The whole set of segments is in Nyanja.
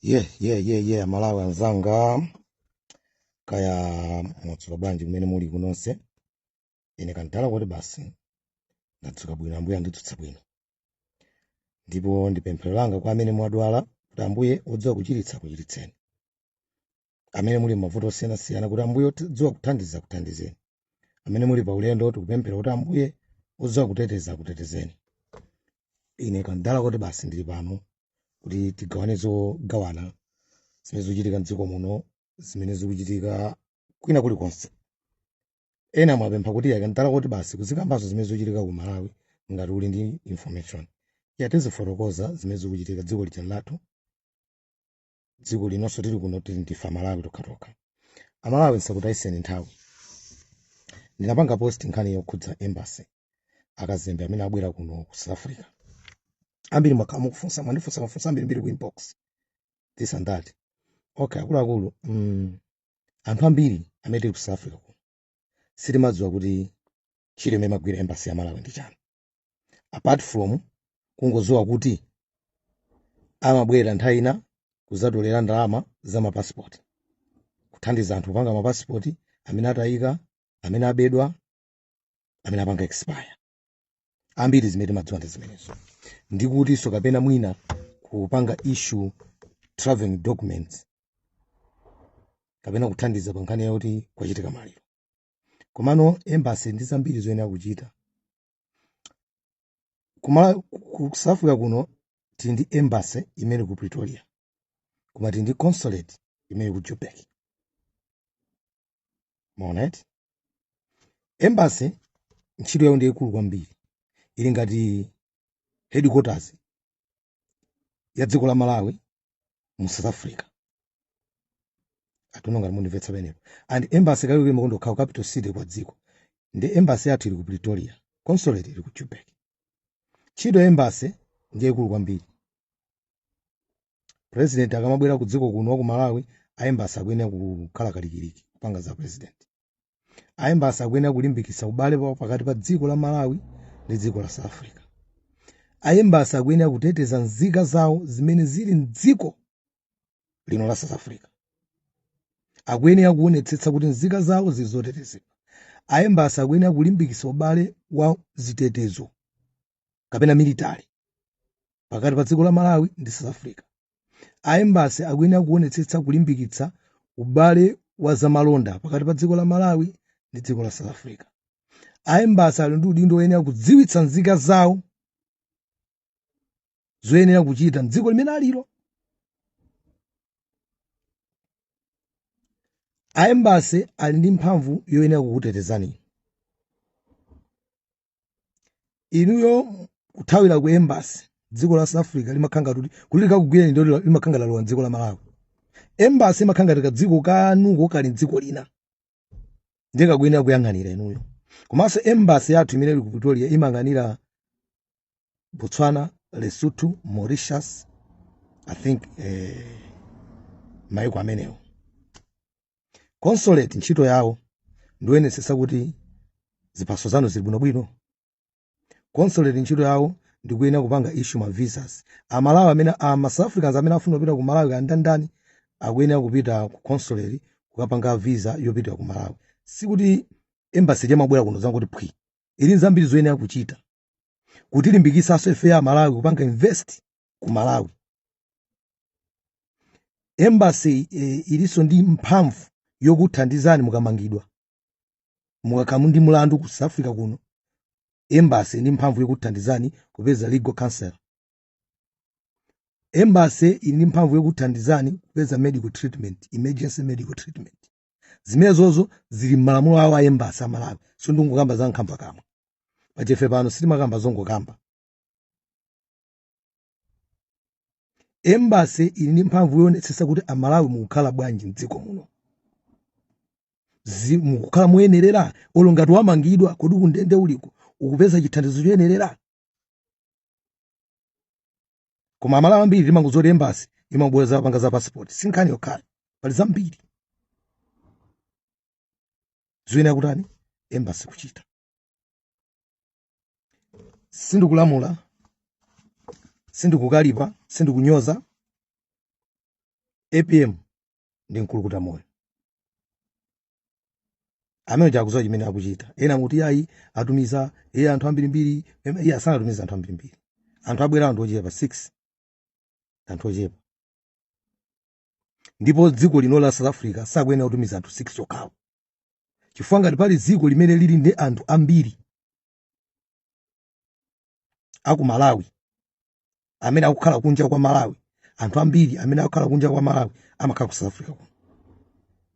Malawi anzanga kaya mwatsuka bwanji kumene muli kunonse. Ine kantala kuti basi ndatsuka bwino, ambuye anditsutsa bwino. Ndipo ndi pemphero langa kwa amene mwadwala kuti ambuye odziwa kuchiritsa kuchiritseni. Amene muli mavuto osiyanasiyana kuti ambuye odziwa kuthandiza kuthandizeni. Amene muli pa ulendo tikupemphera kuti ambuye odziwa kuteteza kutetezeni. Ine kantala kuti basi ndili pano kuti tigawane zogawana zimene zikuchitika m'dziko muno, zimene zikuchitika kwina kulikonse. Ena mwapempha kuti yakantala kuti basi kuzikambaso zimene zikuchitika ku Malawi ngati uli ndi information. Tizifotokoza zimene zikuchitika dziko lija lathu, dziko linonso tili kuno tili ndifa Malawi tokhatokha. Amalawi nsakutayiseni nthawi. Ndinapanga post nkhani yokhudza embassy akazembe amene abwera kuno ku South Africa. Ambiri mwakhala mukufunsa mafunso ambiri ku inbox this and that. Okay, akuluakulu anthu ambiri amene tili ku South Africa kuno sitimadziwa kuti ntchito imene imagwira embassy ya Malawi ndi chani. Apart from kungodziwa kuti amabwera nthawi ina kuzatolera ndalama za mapasipoti, kuthandiza anthu kupanga mapasipoti amene atayika, amene abedwa, amene apanga expire. Ambiri zimene timadziwa ndi zimenezo. Ndikuti so kapena mwina kupanga issue traveling documents kapena kuthandiza pa nkhani yakuti kwachitika maliro. Komano embassy ndi zambiri zoyenera kuchita. Ku South Africa kuno tili ndi embassy imene ku Pretoria, koma tili ndi consulate imene ku Joburg. Maoneti embassy ntchito yawo ndi ikulu kwambiri, ili ngati headquarters ya dziko la Malawi mu South Africa. Atunonga mundimvetsa penepo. And embassy kali kulimo kundokhala capital city kwa dziko. Ndi embassy yathu ili ku Pretoria, consulate ili ku Joburg. Ntchito ya embassy ndiye ikulu kwambiri. President akamabwera ku dziko kuno ku Malawi, a embassy akuyenera kukhala kalikiliki kupanga za president. A embassy akuyenera kulimbikitsa ubale pakati pa dziko la Malawi ndi dziko la South Africa. A embassy akuyenera kuteteza nzika zawo zimene zili m'dziko lino la South Africa. Akuyenera kuonetsetsa kuti nzika zawo zizotetezedwa. A embassy akuyenera kulimbikitsa ubale wa zitetezo kapena military pakati pa dziko la Malawi ndi South Africa. A embassy akuyenera kuonetsetsa kulimbikitsa ubale wa zamalonda pakati pa dziko la Malawi ndi dziko la South Africa. A embassy ali ndi udindo woyenera kudziwitsa nzika zawo zoyenera kuchita m'dziko limene aliro. A embassy ali ndi mphamvu yoyenera kukutetezani. Inuyo kuthawira ku embassy dziko la South Africa limakhanga kuti likakugwira ndio limakhanga lalowa dziko la Malawi. Embassy imakhanga tikadziko kanuko kali dziko lina ndiye kakuyenera kuyang'anira inuyo. Komanso embassy yathu imene ili ku Pretoria imang'anira Botswana, Lesotho, Mauritius, I think maiko amenewo. Consulate ntchito yawo ndioyenetsetsa kuti ziphaso zanu zili bwinobwino. Consulate ntchito yawo ndikuyenera kupanga issue ma visas. Amalawi amene South Africans amene afuna kupita ku Malawi kandandani akuyenera kupita ku consulate kukapanga visa yopita ku Malawi. Sikuti embassy yamabwera kuno zangu kuti phwi. Ili zambiri zoyenera kuchita kuti limbikitsanso ife ya Malawi kupanga invest ku Malawi. Embassy ilinso ndi mphamvu yokuthandizani mukamangidwa. Mukakhala ndi mulandu ku South Africa kuno, embassy ndi mphamvu yokuthandizani kupeza legal counsel. Embassy ili ndi mphamvu yokuthandizani kupeza medical treatment, emergency medical treatment. Zimenezozo zili m'malamulo awo a embassy a Malawi. So ndingokamba za nkhamba kamwe. Pachefe pano sitimakamba zongokamba. Embassy ili ndi mphamvu yoonetsetsa kuti Amalawi mukukhala bwanji m'dziko muno. Mukukhala muyenerera olongati wamangidwa kodi kundende uliko ukupeza chithandizo choyenerera. Koma Amalawi ambiri limangozoti embassy imabweza panga za passport. Sinkhani yokhala pali zambiri zoyenera kutani embassy kuchita. Sindikulamula, sindikukalipa, sindikunyoza. APM ndi mkulukuta moyo amene chakuzoa chimene akuchita ena muti ayi atumiza anthu ambirimbiri sanatumiza anthu ambirimbiri anthu abwera anthu ochepa 6 anthu ochepa ndipo dziko lino la South Africa sakuyenera kutumiza anthu 6 okhawo chifukwa ngati pali dziko limene lili ndi anthu ambiri aku Malawi amene akukhala kunja kwa Malawi anthu ambiri amene akukhala kunja kwa Malawi amakhala ku South Africa.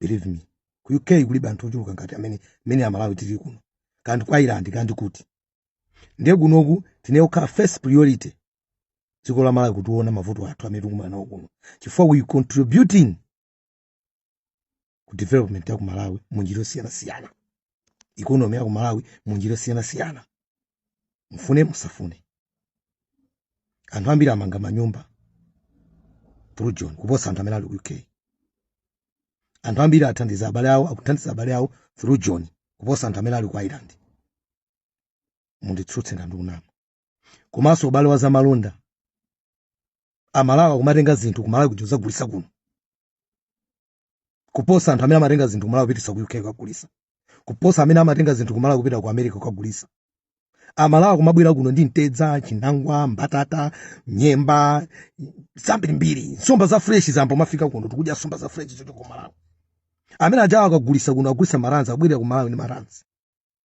Believe me, ku UK kulibe anthu ochuluka ngati amene a Malawi tili kuno kandi ku Ireland kandi kuti ndiye kunoku tine kukhala first priority dziko la Malawi kutiona mavuto athu amene tikumana nawo kuno chifukwa we contributing ku development ya ku Malawi munjiro siyana economy ya ku Malawi munjiro siyana mfune musafune anthu ambiri amanga manyumba through John kuposa anthu amene ali ku UK anthu ambiri athandiza abale awo through John kuposa anthu amene ali ku Ireland munditsutse ndunama komanso ubale wa zamalonda amalawi kumatenga zinthu ku Malawi kujoza gulisa kuno kuposa anthu amene amatenga zinthu ku Malawi kupitisa ku UK kugulisa kuposa amene amatenga zinthu ku Malawi kupita ku America kugulisa amalawi kumabwera kuno ndi ntedza chinangwa mbatata nyemba zambirimbiri nsomba za fresh zambo mafika kuno tikudya nsomba za fresh zocho ku Malawi amene ajawa akagulisa kuno agulisa maranza abwera ku Malawi ni maranza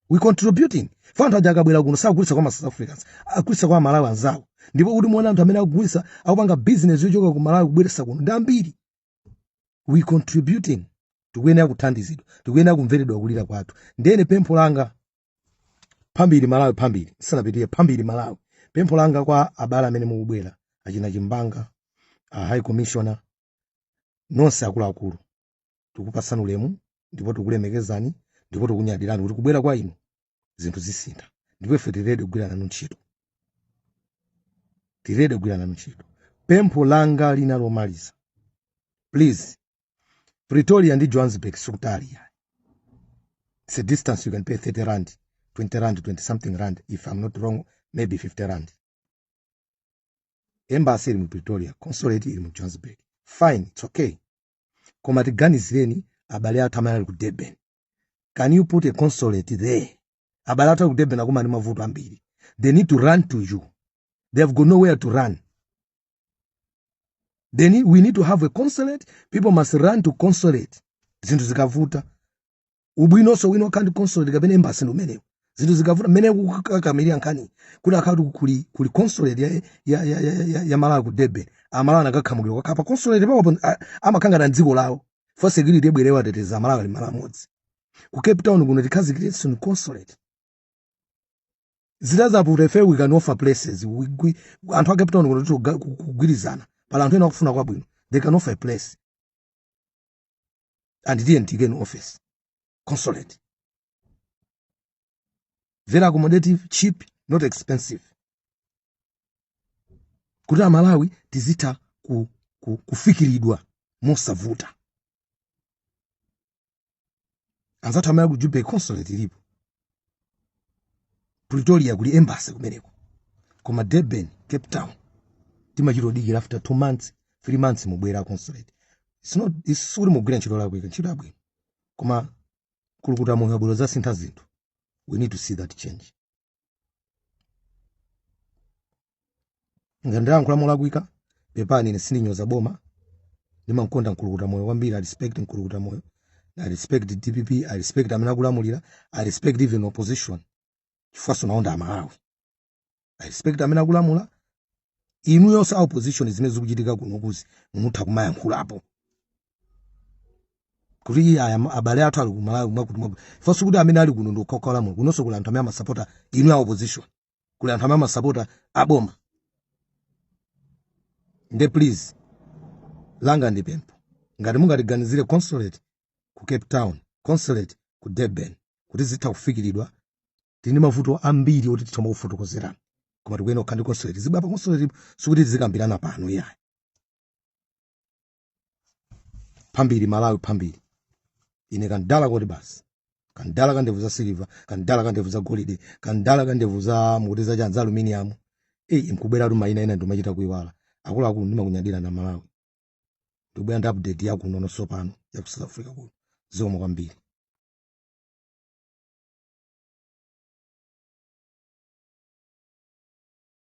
we contributing fanta aja akabwera kuno sagulisa kwa South Africans agulisa kwa Malawi anzawo ndipo kuti muona anthu amene agulisa akupanga business yochoka ku Malawi kubweresa kuno ndi ambiri we contributing tikuyenera kuthandizidwa tikuyenera kumveredwa kulira kwathu ndene pempho langa phambiri Malawi phambiri sanapitie phambiri Malawi pempho langa kwa abale amene mukubwera achina Chimbanga high commissioner nonse akuluakulu tikupasana ulemu ndipo tikulemekezani ndipo tikunyadirani kuti kubwera kwa inu zinthu zisintha ndipo ife tirede kugwira nanu ntchito pempho langa lina lomaliza please Pretoria ndi Johannesburg sukutali it's a distance you can pay 30 rand 20 rand 20 something rand if I'm not wrong maybe 50 rand embassy iri mu Pretoria consulate iri mu Johannesburg fine it's okay koma tiganizireni abale athu amene ali ku Durban can you put a consulate there abale athu ku Durban akumani mavuto ambiri they need to run to you they have got nowhere to run we need to have a consulate people must run to consulate zinthu zikavuta ubwinonso wino kandi consulate kapena embassy ndomeneko zinthu zikavuta mene kukakamira nkhani kuna akatu kuli consulate ya Malawi ku Durban amalawi akakhamukira kwakapa consulate papo amakangana dziko lawo for security ebwerewa teteza Malawi ali malamodzi ku Cape Town kuno tikhazikitse ni consulate ziraza putefe we can offer places anthu a Cape Town kuno kugwirizana pala anthu ena kufuna kwabwino they can offer a place and didn't get an office consulate very accommodative, cheap, not expensive. Kuta Malawi tizita kufikiridwa mosavuta. Anzatu amaya kujube consulate ilipo. Pretoria kuli embassy kumeneko. Koma Durban, Cape Town. Tima chiro digi after 2 months, 3 months mubwera consulate. It's suri mugwira nchiro la bweka, nchiro la bweka. Koma kulukuta moyo bwelo za sintha zinthu. We need to see that change. Ngandira nkula mola gwika pepani ne sindinyoza boma ndima nkonda nkulukuta moyo kwambiri I respect nkulukuta moyo I respect the DPP I respect amena kulamulira I respect even opposition chifaso naonda Malawi I respect amena kulamula inu yonse opposition zimene zikuchitika kuno kuzi mutha kumayankhula apo kuti abale athu ali ku Malawi mwakuti faso kuti amene ali kuno ndokakala mu kunonso kula anthu amene amasupporta inu ya opposition kula anthu amene amasupporta aboma nde please langa ndi pempho ngati mungatiganizire consulate ku Cape Town consulate ku Durban kuti zitha kufikiridwa tini mavuto ambiri oti tithoma kufotokozerana koma tikuyena ukhandi consulate zibapa consulate sikuti zikambirana pano yayi phambiri Malawi phambiri ine kandala kodi basi kandala kandevu za silver kandala kandevu za golide kandala kandevu za mukuteza cha aluminium mkubwera tu maina ina ndo machita kuiwala akulu ndima kunyadira na Malawi ndikubwera ndi update yakuno nonso pano ya ku South Africa kuno zomwe kwambiri.